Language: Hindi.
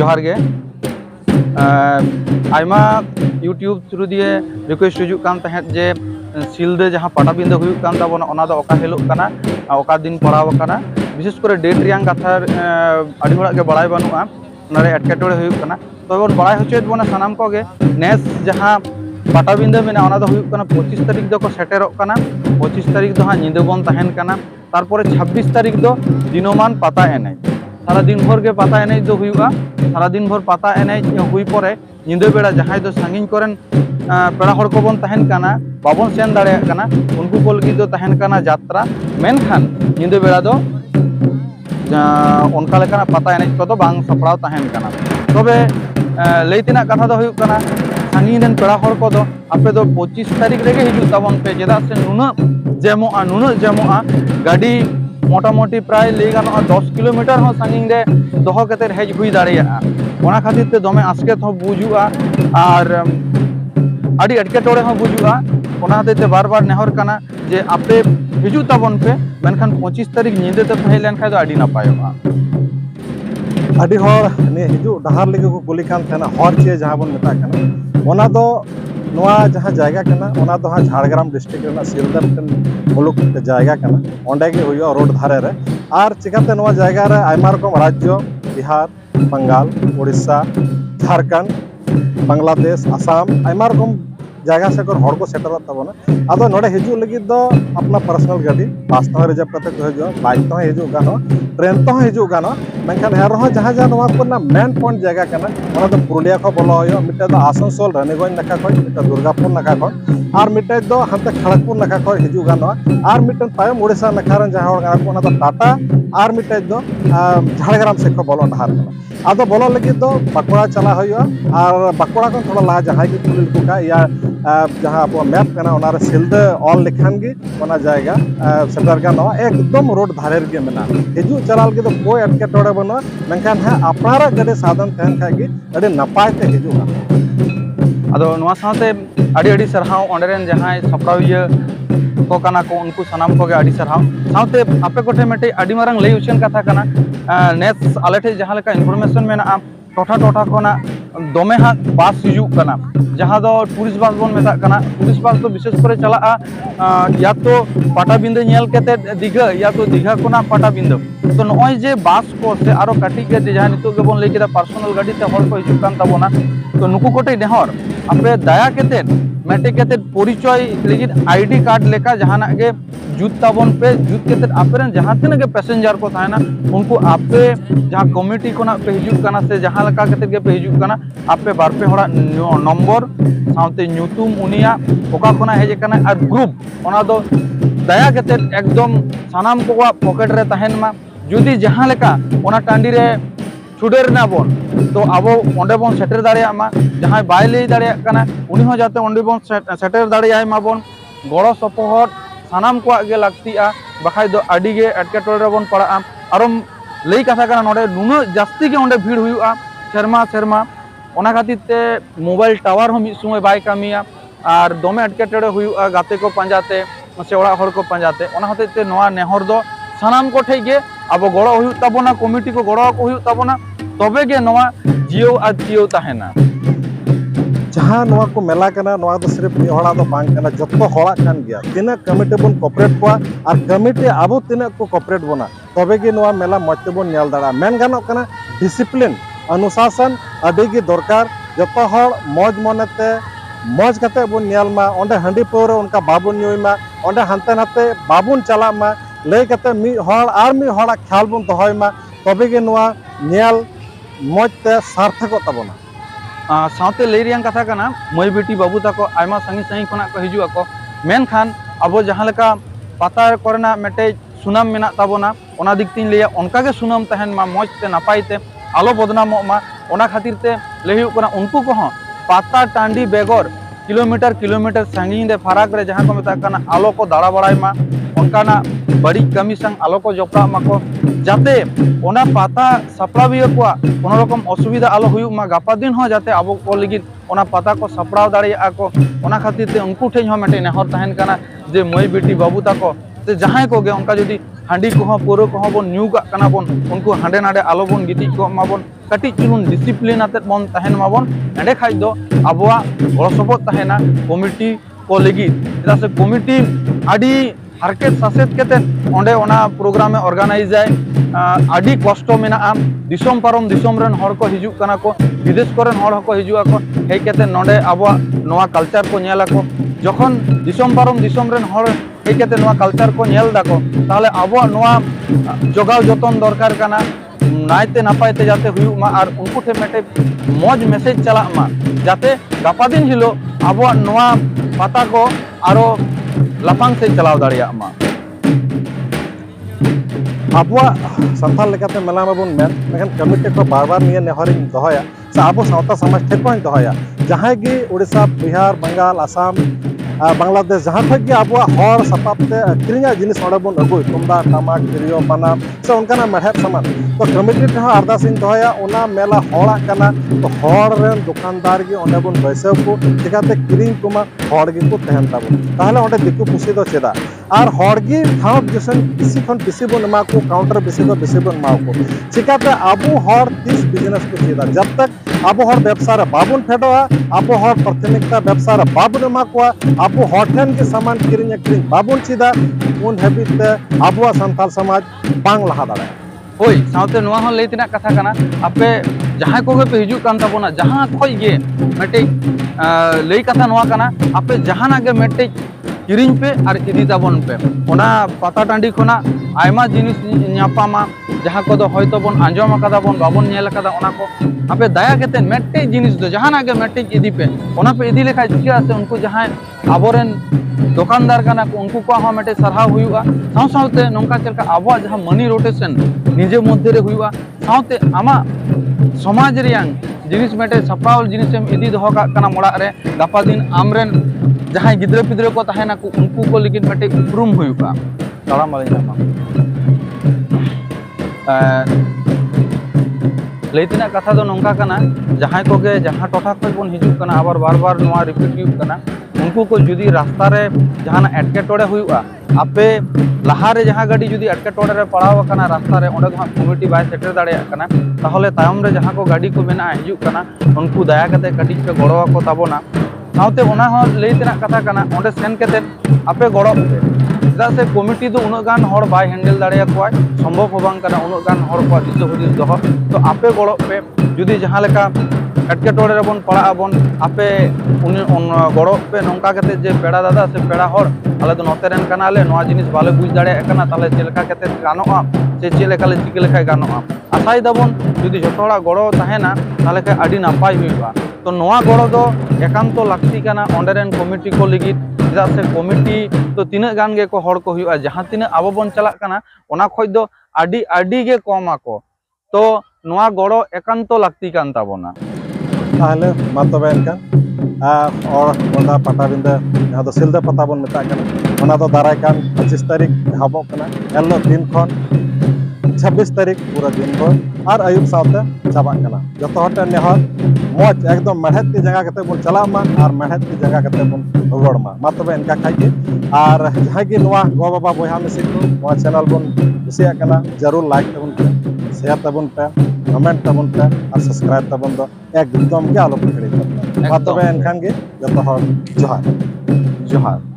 जोहार गे आयमा यूट्यूब थ्रू दिए रिक्वेस्ट हिजुग कान तहेत जे सिलदे जहाँ पटाबिंदा हुयुग कान ताबोना ओना दो ओका हिलोग काना ओका दिन पड़ाव काना विशेष करे डेट रियांग कथा आदि होड़ा के बड़ाई बानुआ ओनारे एटकेटोड़े हुयुग काना तो बोन बड़ाई होचेत बोना सानाम को गे नेस जहाँ पटाबिंदा मेना ओना दो हुयुग काना 25 तारीख दो को सेटेरोग काना 25 तारीख दो हाँ निंदा बोन तहेन काना तारपरे 26 तारीख दो दिनोमान पाता एने सारा दिन भर के पाता एने दो हुयुगा सारा दिन भर पाता एने हुई परे निंदा बेड़ा जहां दो सांगिन कोरेन पेड़ा हड़ को बोन तहेन काना बाबन सेन दाड़े काना उनको को लगी दो तहेन काना यात्रा मेनखान निंदा बेड़ा दो उनका लेकाना पता एने को दो बांग सपड़ाव तहेन काना तबे लैतिना कथा दो हुयुग काना सांगिन रेन पेड़ा हड़ को दो आपे दो 25 तारीख रेगे हिजुग ताबन पे जेदा से नुना जेमोआ गाड़ी मोटामोटी प्राय लई गानोआ 10 किलोमीटर हो सांगिन रे दोहो कते हेज हुई दाड़िया ओना खातिर ते दमे आसकेत हो बुजुआ और आदि एटकेटोड़े हो बुजुआ ओना खातिर ते बार बार नेहर काना जे आपे हिजु ताबन पे मेनखान 25 तारीख निंदे ते पहले लेन खाय दो आदि नापायोगा आदि हर ने हिजु डहार लेगे को कुली कान थाना हर चे जहां बन मेता काना ओना दो नोआ जहां जायगा काना ओना दो हां झाड़ग्राम डिस्ट्रिक्ट रेना सिलदर टन मुलुक जायगा काना ओंडे के हुयो रोड धारे रे आर चिकाते नोआ जायगा रे आयमा रकम राज्य बिहार बंगाल उड़ीसा झारखंड बांग्लादेश आसाम आयमा रकम जायगा से कर हड़ को सेटर तबना आदो नोडे हिजु लगी दो अपना पर्सनल गाड़ी बस तो रिजर्व करते को हिजु बाइक तो हिजु गानो ट्रेन तो हिजु गानो मेनखान हे रहो जहां जहां नोआ को ना मेन पॉइंट जायगा काना ओना दो पुरुलिया को बोलो होयो मिटे दो आसनसोल रानीगंज नखा को मिटे दुर्गापुर नखा को आर मिटे दो हंते खड़गपुर नखा को हिजु गानो आर मिटे तायम ओडिसा नखा रन जहां हड़ गाना को ओना दो टाटा आर मिटे दो झाड़ग्राम से को बोलो डहार काना आदो बोलो लगी दो बाकुड़ा चला होयो और बाकुड़ा को थोड़ा ला जहां की कुलिल को का या जहां आप मैप करना ओना रे सिलदे ऑल लिखान गी ओना जाएगा सेंटर का नो एकदम रोड धारे गे मेना हिजु चलाल के तो कोई अटके टोड़े बनो मेनखान है अपनारा गडे साधन तहन खागी अडे नपाय ते हिजु अदो नोआ साथे अडी अडी सरहाव ओंडेरेन जहां सपड़ाविया को काना को उनको सनाम को गे अडी सरहाव साथे आपे कोठे मेटे अडी मारंग लई उचन कथा काना नेस आलेठे जहां लेका इनफॉरमेशन मेना टोठा टोठा कोना दोमे हा बस हिजुग काना जहां दो टूरिस्ट बस बोन मेता काना टूरिस्ट बस तो विशेष करे चला या तो पटाबिंदा नेल केते दीघा या तो दीघा कोना पटाबिंदा तो नय जे बस को से आरो काटी के जहां नितो के बोन लई केदा पर्सनल गाड़ी ते हर को हिजुग कान ताबोना तो नुकु कोटे नेहर आपे दया केते मेटे केते परिचय लेकिन आईडी कार्ड लेका जहाना के जुत ताबोन पे जुत केते आपेरन जहां तिना के पैसेंजर को थाना उनको आपे जहां कमिटी कोना पे हिजुग काना से जहां लका केते के पे हिजुग काना आपे बार पे होड़ा नंबर साउते न्यूतुम उनिया ओका कोना हेजे काना और ग्रुप ओना दो दया केते एकदम सानाम को पॉकेट रे तहन मा जुदी जहां लेका ओना टांडी रे छुडेर ना बोन तो आबो ओंडे बोन सेटर दाड़िया मा जहां बाय लई दाड़िया काना उनी हो जाते ओंडे बोन सेटर दाड़िया मा बोन गड़ो सपोहट सानाम को गे लागतिया बखाय दो आडी गे एटकेटोड़े बोन पड़ा आरम लई कथा काना नोडे नुनो जास्ती के ओंडे भीड़ हुयुआ शर्मा शर्मा ओना खातिर ते मोबाइल टावर हो मिद समय बाय कामिया और दोमे एटकेटोड़े हुयुआ गाते को पंजाते से ओड़ा हड़ को पंजाते ओना खातिर ते नोआ नेहर दो सानाम को ठे गे अब गड़ो हुयुग ताबोना कमिटी को गड़ो को हुयुग ताबोना तबे गे नोआ जियो आ जियो ताहेना जहां नोआ को मेला कना नोआ तो सिर्फ नि होड़ा दो बांग कना जत्तो होड़ा कान गया तिना कमिटी बोन कोऑपरेट को और कमिटी आबो तिना को कोऑपरेट बोना तबे गे नोआ मेला मते बोन नेल दाड़ा मेन गानो कना डिसिप्लिन अनुशासन अभी की दरकार जत्तो हड़ मौज मनते मौज कते बोन नेल मा ओंडे हंडी पौर उनका बाबुन न्यूमा ओंडे हंते नाते बाबुन चला मा लय कते मी हड़ आर मी हड़ा ख्याल बोन दोहय मा तबे गे नोआ नेल मौजते सार्थक ताबोना साउते लई रियां कथा काना मई बेटी बाबू ताको आयमा संगी संगी कोना को हिजुआ को मेनखान अब जहां लेका पाता करना मेटे सुनाम मेना ताबोना ओना दिक तीन लिया उनका के सुनाम तहन मा मौजते नापायते आलो बदनाम मा ओना खातिर ते लई हुयुग कना उनको को पाता टांडी बेगर किलोमीटर किलोमीटर संगी दे फराक रे जहां को मेता काना आलो को दाड़ा बड़ाय मा उनकाना बड़ी कमी संग आलो को जोपड़ा माको जाते ओना पाता सपड़ाविया को कोनो रकम असुविधा आलो हुयुग मा गापा दिन हो जाते आबो को लगी ओना पाता को सपड़ाव दाड़िया को ओना खातिर ते उनको ठेन हो मेटे नेहर तहन काना जे मई बेटी बाबू ताको ते जहां को गे उनका जदी हांडी को पौरा को बन न्यू काग कना बन उनको हांडे नाडे आलो बन गिटी को माबन कटी चुनुन डिसिप्लिन आते बन तहन माबन एंडे खाइ दो आबोआ गड़ो सपोर्ट तहना कमिटी को लगी चेदा से कमिटी आडी हारकेत सासेत केते ओंडे ओना प्रोग्राम ऑर्गेनाइज जाय आडी कष्ट मेना दिसम पारम दिसम रेन हर को हिजु कना को विदेश कोरेन हर को हिजुआ को हेय केते नोडे आबोआ नोआ कल्चर को नेला को जखन दिसम पारम दिसम रेन हर हेय केते नोआ कल्चर को नेल दाको ताहले आबोआ नोआ जोगाव जतन दरकार कना नायते नापायते जाते हुयुमा और उनको ठे मेटे मौज मेसेज चला मा जाते गापा दिन हिलो आबोआ नोआ पाता को आरो लाफांग से चलाव दाड़िया मा आबुआ संथाल लेकाते मेला में बन मेन कमिटी को बार बार निये नेहरिंग दोहया से आबो सावता समाज ठेको दोहया जहां गी उड़ीसा बिहार बंगाल आसाम बांग्लादेश जहाँ तक कि आबुआ हर सपाबते किरिया जिनिस ओडे बन अगुय तुमदा टमाक तिरियो बानाम से उनका मेहनत सामान तो कमिटी थे अरदासिंग दोहया ओना मेला हड़ा कना तो हर रेन दुकानदार गी ओंडे बन बैसेव को चिकाते किरिंग कुमा हर गी को तहन ताबो ताहले ओंडे दिकु पुसी दो चेदा और हर गी थाव जसन किसी खन किसी बन मा को काउंटर बिसी दो बिसी बन मा को चिकाते आबु हर 30 बिजनेस को चेदा जब तक आबो हर व्यवसाय रे बाबुन फेडोआ आबो हर प्राथमिकता व्यवसाय रे बाबुन मा को आबो हठेन के सामान किरिंग एक्रिंग बाबुन चेदा उन हैबिट ते आबो संथाल समाज बांग लहा दाड़ा होय साउते नोआ हन लेतिना कथा कना आपे जहां को पे हिजु कान ताबोना जहां खोय गे मेटे लई कथा नोआ कना आपे जहां नागे मेटे किरिंग पे और इदी ताबोन पे ओना पाता टांडी खोना आयमा जिनिस न्यापामा जहां को दो होयतो बन आंजोम कदा बन बाबन नेल कदा ओना को आपे दया केते मेटे जिनिस दो जहां नागे मेटे इदी पे ओना पे इदी लेखा चिका से उनको जहां आबोरेन दुकानदार कना को उनको को हा मेटे सरहाव हुआ साव सावते नोंका चलका आबो जहां मनी रोटेशन निजे मध्य रे हुआ सावते आमा समाज रियांग जिनिस मेटे सप्रावल जिनिस एम इदी दोह का कना मोड़ा रे गापा दिन आमरेन जहां गिद्रे पिद्रे को तहेना को उनको को लेकिन मेटे उपरुम हुआ ताड़ा माले नामा लेतिना कथा दो नोंका कना जहां को गे जहां टोठा को बन हिजु कना आबार बार बार नोआ रिपीट हुई कना उनको को जुदी रास्ता रे जहां एटके टोड़े हुआ आपे लहा रे जहां गाड़ी जुदी एटके टोड़े रे पड़ाव कना रास्ता रे ओंडे दो कमिटी बाय सेटर दाड़िया कना ताहले तायम रे जहां को गाड़ी को मेना हिजु कना उनको दया कते कटी पे गड़ो को ताबोना साउते ओना हो लेतिना कथा कना ओंडे सेन कते आपे गड़ो चेदा से कमिटी दो उन गान हर बाय हैंडल दाड़िया कोय संभव हो बांग कना उन गान हर को दिस हुदिस दो तो आपे गड़ो पे जुदी जहां लेका एटके टोड़े रे बन पड़ा बन आपे उन गड़ो पे नोंका कते जे पेड़ा दादा से पेड़ा हर आले दो नोते रेन कना आले नोआ जिनिस बाले बुझ दाड़िया कना ताले चेलका कते गानोआ से चेलेका ले चिके लेखा गानोआ आसाई दबन जुदी जतोड़ा गड़ो तहेना ताले के आडी नापाय हुइबा तो नोआ गड़ो दो एकांतो लाक्ति कना ओंडे रेन कमिटी को लगी चेदा से कमिटी तो तीना गान गे को हर को हुआ जहां तीना आबो बन चला कना ओना खोज दो आडी आडी गे कमा को तो नोआ गड़ो एकांतो लाक्ति कान ताबोना ताहले मा तबे एनकान और ओंदा पटाबिंदा जहां दो सिलदा पता बन मेता कना ओना दो दाराय कान 25 तारीख हाबो कना एलो दिन खन 26 तारीख पूरा दिन भर और आयुब सावते चाबा कना जतो हटे नेहर मौज एकदम मेहनत की जगह कते बन चला मा और मेहनत की जगह कते बन रुगड़ मा तबे इनका खाइके और जहां की नोआ गो बाबा बोया में सिको नोआ चैनल बन कुसिया कना जरूर लाइक तबन पे शेयर तबन पे कमेंट तबन पे और सब्सक्राइब तबन दो एकदम के आलो पकड़ी मा तबे इनखान के जतो हर जोहार जोहार